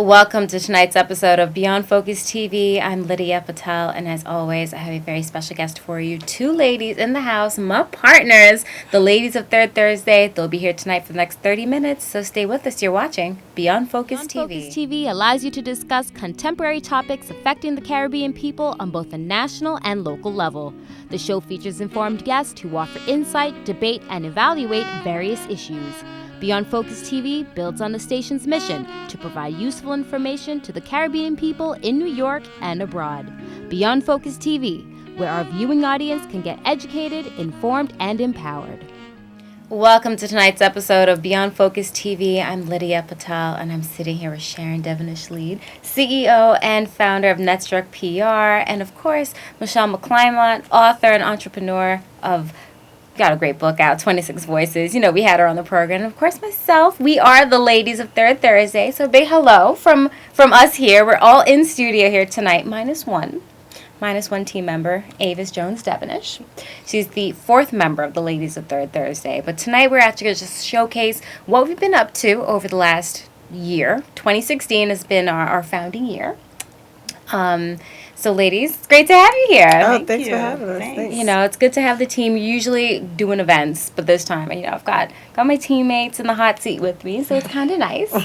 Welcome to tonight's episode of Beyond Focus TV. I'm Lydia Patel, and as always, I have a very special guest for you. Two ladies in the house, my partners, the ladies of Third Thursday. They'll be here tonight for the next 30 minutes, so stay with us. You're watching Beyond Focus TV. Beyond Focus TV allows you to discuss contemporary topics affecting the Caribbean people on both a national and local level. The show features informed guests who offer insight, debate, and evaluate various issues. Beyond Focus TV builds on the station's mission to provide useful information to the Caribbean people in New York and abroad. Beyond Focus TV, where our viewing audience can get educated, informed, and empowered. Welcome to tonight's episode of Beyond Focus TV. I'm Lydia Patel, and I'm sitting here with Sharon Devonish-Lead, CEO and founder of Netstruck PR, and of course, Michelle McClymont, author and entrepreneur of got a great book out, 26 Voices. You know, we had her on the program. And of course, myself. We are the ladies of Third Thursday. So big hello from us here. We're all in studio here tonight, minus one team member, Avis Jones-Devonish. She's the fourth member of the ladies of Third Thursday. But tonight we're actually going to just showcase what we've been up to over the last year. 2016 has been our founding year. So, ladies, it's great to have you here. Oh, thanks for having us. Thanks. You know, it's good to have the team. Usually doing events, but this time, you know, I've got my teammates in the hot seat with me, so it's kind of nice. So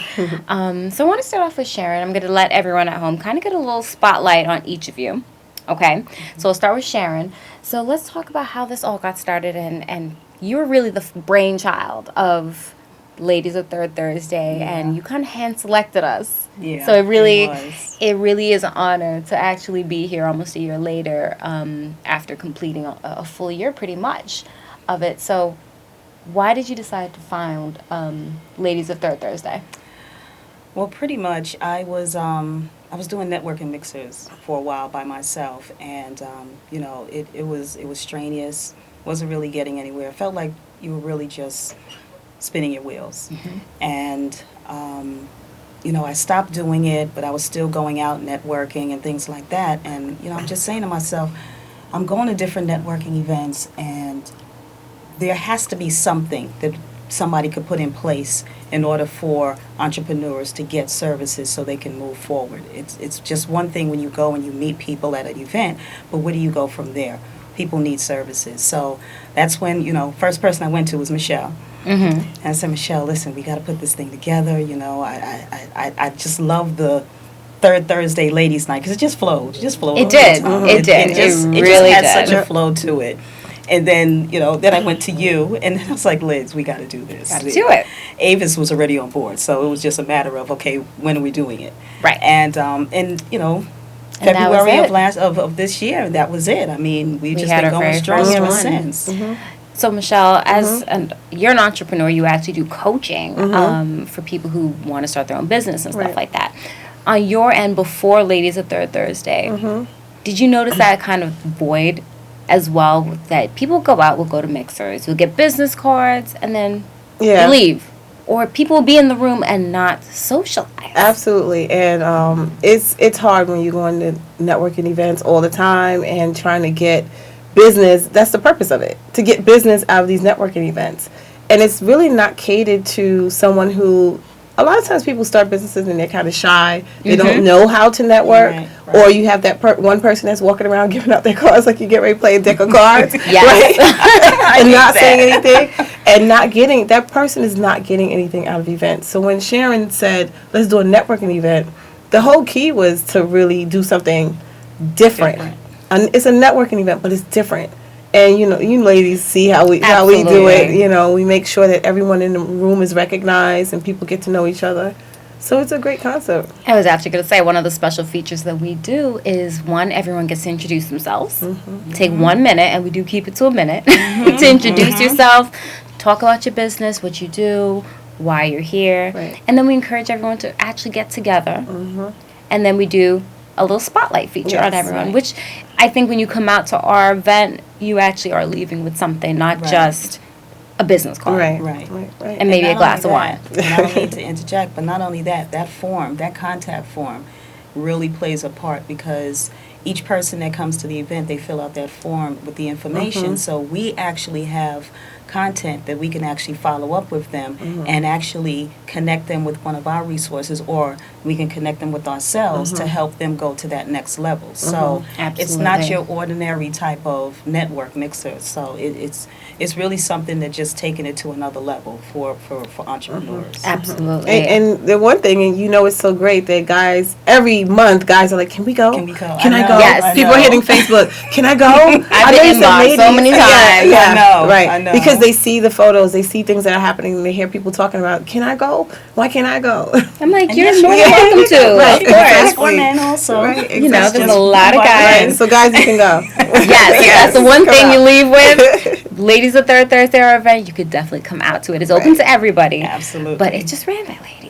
I want to start off with Sharon. I'm going to let everyone at home kind of get a little spotlight on each of you. Okay? So we'll start with Sharon. So let's talk about how this all got started, and you were really the brainchild of Ladies of Third Thursday, and you kind of hand-selected us. Yeah, so it really is an honor to actually be here almost a year later after completing a full year pretty much of it. So why did you decide to found Ladies of Third Thursday? Well, pretty much I was doing networking mixers for a while by myself, and you know, it was strenuous, wasn't really getting anywhere. It felt like you were really just spinning your wheels. Mm-hmm. And you know, I stopped doing it, but I was still going out networking and things like that. And, you know, I'm just saying to myself, I'm going to different networking events, and there has to be something that somebody could put in place in order for entrepreneurs to get services so they can move forward. It's just one thing when you go and you meet people at an event, but where do you go from there? People need services. So that's when, you know, first person I went to was Michelle. Mm-hmm. And I said, Michelle, listen, we got to put this thing together. You know, I just love the Third Thursday Ladies Night because it just flowed. It just flowed. It did. It did. It just had such a flow to it. And then, you know, then I went to you, and I was like, Liz, we got to do this. Got to do it. Avis was already on board, so it was just a matter of, okay, when are we doing it? Right. And you know, February of this year, that was it. I mean, we just been going strong ever since. Mm-hmm. So, Michelle, as you're an entrepreneur, you actually do coaching for people who want to start their own business and stuff like that. On your end, before Ladies of Third Thursday, did you notice that kind of void as well, that people go out, will go to mixers, will get business cards, and then they leave? Or people will be in the room and not socialize? Absolutely. And it's hard when you go into networking events all the time and trying to get business. That's the purpose of it, to get business out of these networking events. And it's really not catered to someone who, a lot of times people start businesses and they're kind of shy. They don't know how to network. Right. Or you have that one person that's walking around giving out their cards like you get ready to play a deck of cards. And not saying anything. And not getting, that person is not getting anything out of events. So when Sharon said, let's do a networking event, the whole key was to really do something different. And it's a networking event, but it's different. And, you know, you ladies see how we do it. You know, we make sure that everyone in the room is recognized and people get to know each other. So it's a great concept. I was actually going to say, one of the special features that we do is, one, everyone gets to introduce themselves. Take 1 minute, and we do keep it to a minute, to introduce yourself, talk about your business, what you do, why you're here. Right. And then we encourage everyone to actually get together. And then we do a little spotlight feature on everyone, which I think when you come out to our event, you actually are leaving with something, not just a business card. Right. And maybe a glass of wine. And I don't need to interject, but not only that, that form, that contact form really plays a part, because each person that comes to the event, they fill out that form with the information. So we actually have content, that we can actually follow up with them and actually connect them with one of our resources, or we can connect them with ourselves to help them go to that next level. So it's not Absolutely. your ordinary type of network mixer. So it's really something that just taking it to another level for entrepreneurs. Absolutely. And the one thing, and you know, it's so great that guys, every month, guys are like, can we go? Can we go? Can I know, go? Yes. People are know. hitting Facebook. Can I go? I've been inboxed so many times. Yeah, I know, right. I know. Because they see the photos, they see things that are happening, and they hear people talking about, can I go? Why can't I go? I'm like, And you're yes, more you than can. welcome to. Right. Of That's course. for men also. Right, You know, exactly. there's a lot of Right. guys. So guys, you can go. Yes, that's the one Come thing out. you leave with. Ladies, the third Thursday our event, you could definitely come out to it. It's open Right. to everybody. Absolutely. But it's just ran by ladies.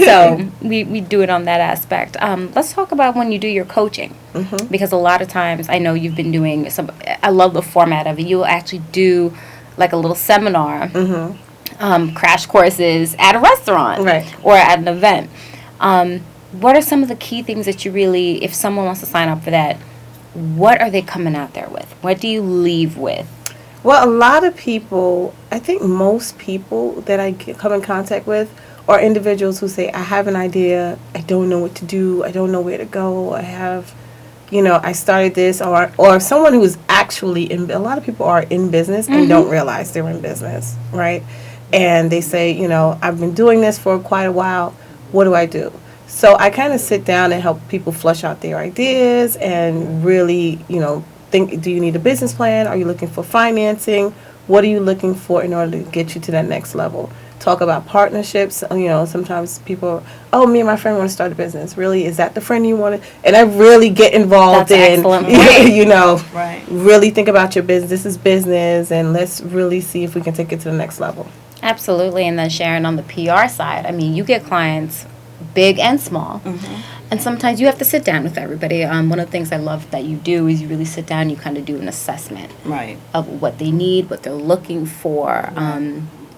So we do it on that aspect. Let's talk about when you do your coaching. Because a lot of times, I know you've been doing some, I love the format of it. You'll actually do like a little seminar, crash courses at a restaurant Right. or at an event. What are some of the key things that you really, if someone wants to sign up for that, what are they coming out there with? What do you leave with? Well, a lot of people, I think most people that I come in contact with are individuals who say, I have an idea, I don't know what to do, I don't know where to go, I have, I started this, or someone who's actually a lot of people are in business and don't realize they're in business, right? And they say, I've been doing this for quite a while, what do I do? So I kind of sit down and help people flush out their ideas and really, think, do you need a business plan? Are you looking for financing? What are you looking for in order to get you to that next level? Talk about partnerships. Sometimes people, me and my friend want to start a business. Really, is that the friend you want to? And I really get involved That's in, excellent point. Right. really think about your business. This is business, and let's really see if we can take it to the next level. Absolutely. And then Sharon, on the PR side, I mean, you get clients big and small. And sometimes you have to sit down with everybody. One of the things I love that you do is you really sit down and you kind of do an assessment Right. of what they need, what they're looking for.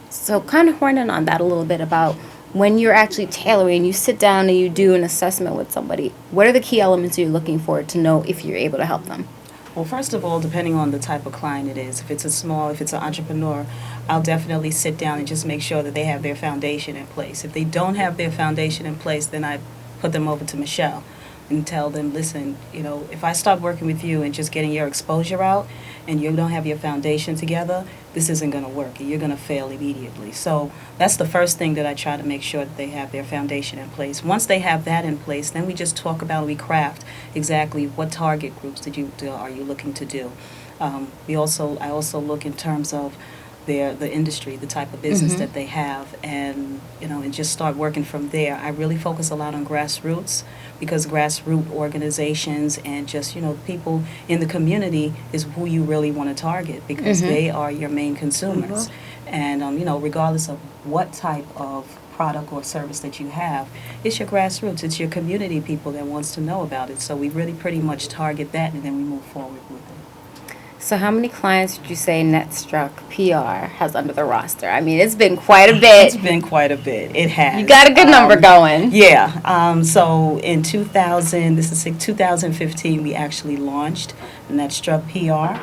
So kind of horn in on that a little bit about when you're actually tailoring, you sit down and you do an assessment with somebody. What are the key elements you're looking for to know if you're able to help them? Well, first of all, depending on the type of client it is, if it's an entrepreneur, I'll definitely sit down and just make sure that they have their foundation in place. If they don't have their foundation in place, then I put them over to Michelle and tell them, listen, if I start working with you and just getting your exposure out and you don't have your foundation together, this isn't going to work and you're going to fail immediately. So that's the first thing that I try to make sure that they have their foundation in place. Once they have that in place, then we just talk about, we craft exactly what target groups are you looking to do. I also look in terms of the industry, the type of business that they have, and and just start working from there. I really focus a lot on grassroots, because grassroots organizations and just people in the community is who you really want to target, because they are your main consumers. And regardless of what type of product or service that you have, it's your grassroots, it's your community people that wants to know about it. So we really pretty much target that, and then we move forward with it. So how many clients would you say NetStruck PR has under the roster? I mean, it's been quite a bit. It's been quite a bit. It has. You got a good number going. Yeah. So in 2015, we actually launched NetStruck PR.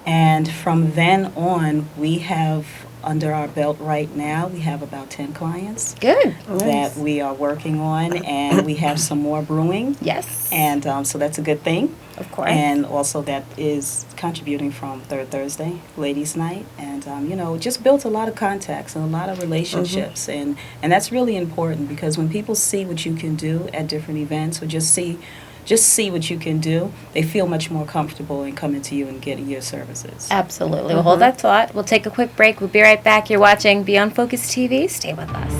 And from then on, we have under our belt right now, we have about 10 clients Good. that we are working on, and we have some more brewing. Yes. And so that's a good thing. Of course. And also that is contributing from Third Thursday, Ladies Night. And, just built a lot of contacts and a lot of relationships. And that's really important, because when people see what you can do at different events, or just see what you can do, they feel much more comfortable in coming to you and getting your services. Absolutely. We'll hold that thought. We'll take a quick break. We'll be right back. You're watching Beyond Focus TV. Stay with us.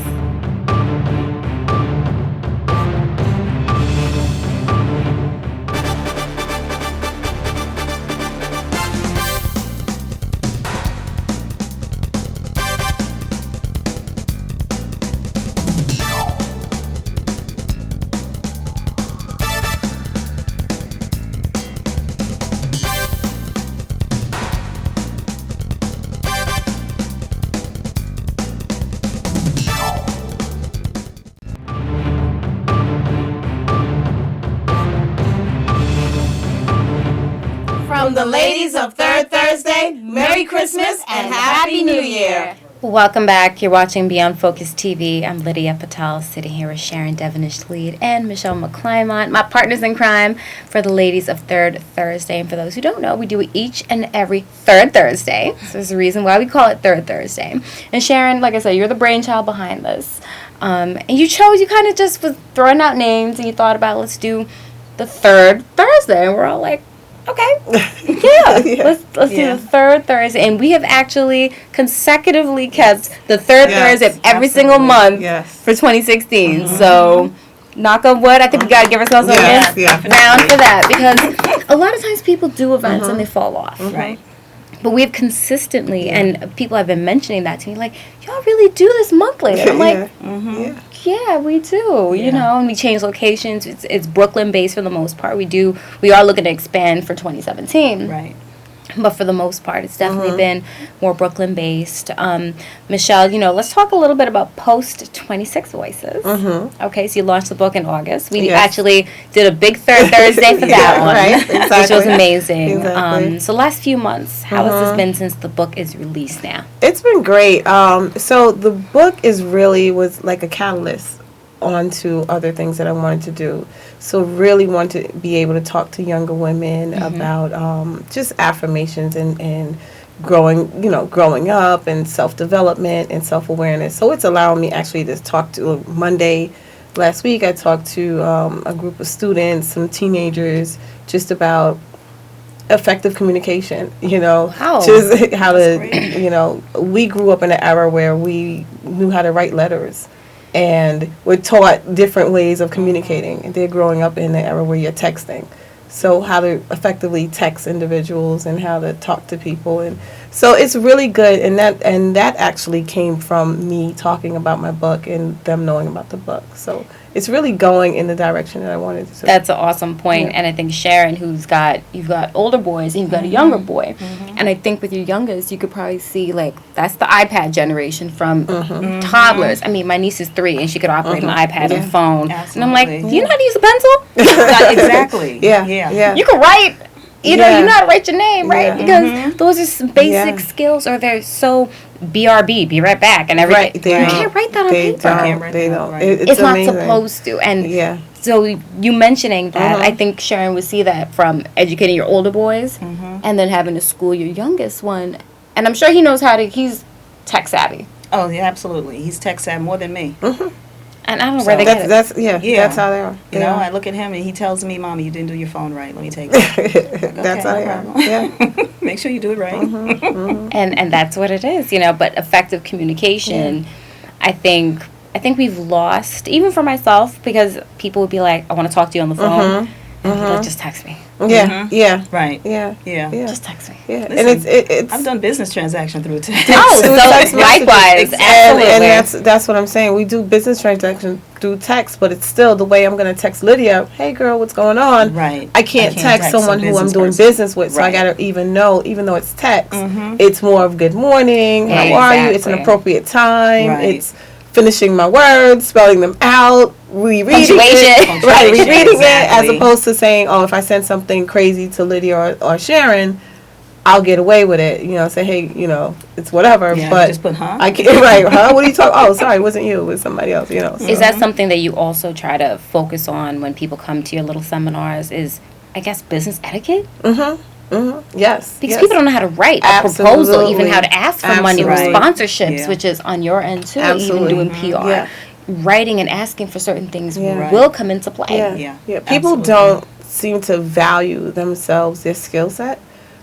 From the ladies of Third Thursday, Merry Christmas and Happy New Year. Welcome back. You're watching Beyond Focus TV. I'm Lydia Patel, sitting here with Sharon Devenish-Lead and Michelle McClymont, my partners in crime for the ladies of Third Thursday. And for those who don't know, we do it each and every third Thursday. So there's a reason why we call it Third Thursday. And Sharon, like I said, you're the brainchild behind this. And you kind of just was throwing out names and you thought about, let's do the third Thursday. And we're all like, okay, let's do the third Thursday. And we have actually consecutively kept the third Thursday of every single month for 2016. So, knock on wood, I think we got to give ourselves a round for that. Because a lot of times people do events and they fall off. Right. But we've consistently, and people have been mentioning that to me, like, y'all really do this monthly. And I'm like, yeah, we do, you know, and we change locations. It's Brooklyn-based for the most part. We are looking to expand for 2017. Right. But for the most part, it's definitely been more Brooklyn-based. Michelle, let's talk a little bit about Post 26 Voices. Okay, so you launched the book in August. We actually did a big third Thursday for that one, exactly. which was amazing. Exactly. So last few months, how has this been since the book is released now? It's been great. So the book was like a catalyst onto other things that I wanted to do. So really want to be able to talk to younger women about just affirmations and growing up and self-development and self-awareness. So it's allowing me actually to talk to Monday. Last week I talked to a group of students, some teenagers, just about effective communication, Wow. just how to, we grew up in an era where we knew how to write letters. And we're taught different ways of communicating. And they're growing up in an era where you're texting. So how to effectively text individuals and how to talk to people. And so it's really good. And that actually came from me talking about my book and them knowing about the book. So it's really going in the direction that I wanted to. That's an awesome point. And I think Sharon, you've got older boys and you've got a younger boy. And I think with your youngest, you could probably see, like, that's the iPad generation from toddlers. I mean, my niece is 3 and she could operate an iPad and phone. Absolutely. And I'm like, do you know how to use a pencil? Exactly. Yeah. You can write. You know how to write your name, right? Yeah. Because those are some basic skills, or they're so BRB, be right back, and everything. Right, You can't write that on paper. They don't. Right. It's not amazing. supposed to. And Yeah. so you mentioning that, I think Sharon would see that from educating your older boys and then having to school your youngest one. And I'm sure he knows he's tech savvy. Oh, yeah, absolutely. He's tech savvy more than me. And I don't know where they get it. That's how they are. You know, I look at him and he tells me, "Mommy, you didn't do your phone right. Let me take it." Like, That's how they are. Yeah. Make sure you do it right. And that's what it is, but effective communication, I think we've lost, even for myself, because people would be like, I want to talk to you on the phone. And people like, just text me. Yeah. Right. Yeah. Just text me. Yeah. Listen, And it's I've done business transaction through text. Oh, through so text messages. likewise. Absolutely. And that's what I'm saying. We do business transactions through text, but it's still the way I'm going to text Lydia, hey girl, what's going on? Right. I can't text someone who I'm doing business with, so I got to even though it's text, it's more of good morning, how are you? It's an appropriate time. Right. It's finishing my words, spelling them out, rereading it, Punctuation, as opposed to saying, oh, if I send something crazy to Lydia or Sharon, I'll get away with it. Say, hey, it's whatever. Yeah, but just put, huh? I can't. Right? Huh? What are you talking? Oh, sorry, it wasn't you. It was somebody else. So. Is that something that you also try to focus on when people come to your little seminars? Is, I guess, business etiquette? Yes. Because people don't know how to write a proposal, even how to ask for money or Right. sponsorships, Yeah. which is on your end too. Absolutely. Even doing PR, Yeah. writing and asking for certain things Yeah. will come into play. Yeah. People Absolutely. don't seem to value themselves, their skill set.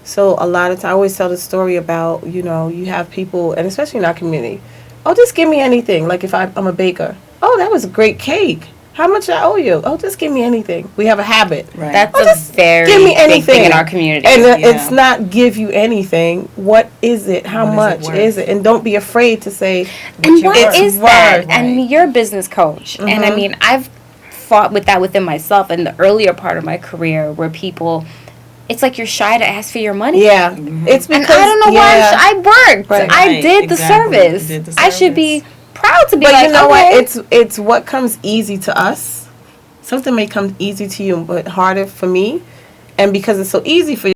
So a lot of times, I always tell the story about, you have people, and especially in our community, oh, just give me anything. Like if I'm a baker. Oh, that was a great cake. How much I owe you? Oh, just give me anything. We have a habit. Right. That's just a very give me big anything thing in our community. And Yeah. it's not give you anything. What is it? How What much is it is it? And don't be afraid to say, And what it's is that? worth. I mean, you're a business coach, and I mean, I've fought with that within myself in the earlier part of my career, where people, it's like you're shy to ask for your money. yeah. It's And because I don't know why I worked. Right. I did the Exactly. service. You did the I should be service. proud to be But like, you know okay. what? It's what comes easy to us. Something may come easy to you, but harder for me. And because it's so easy for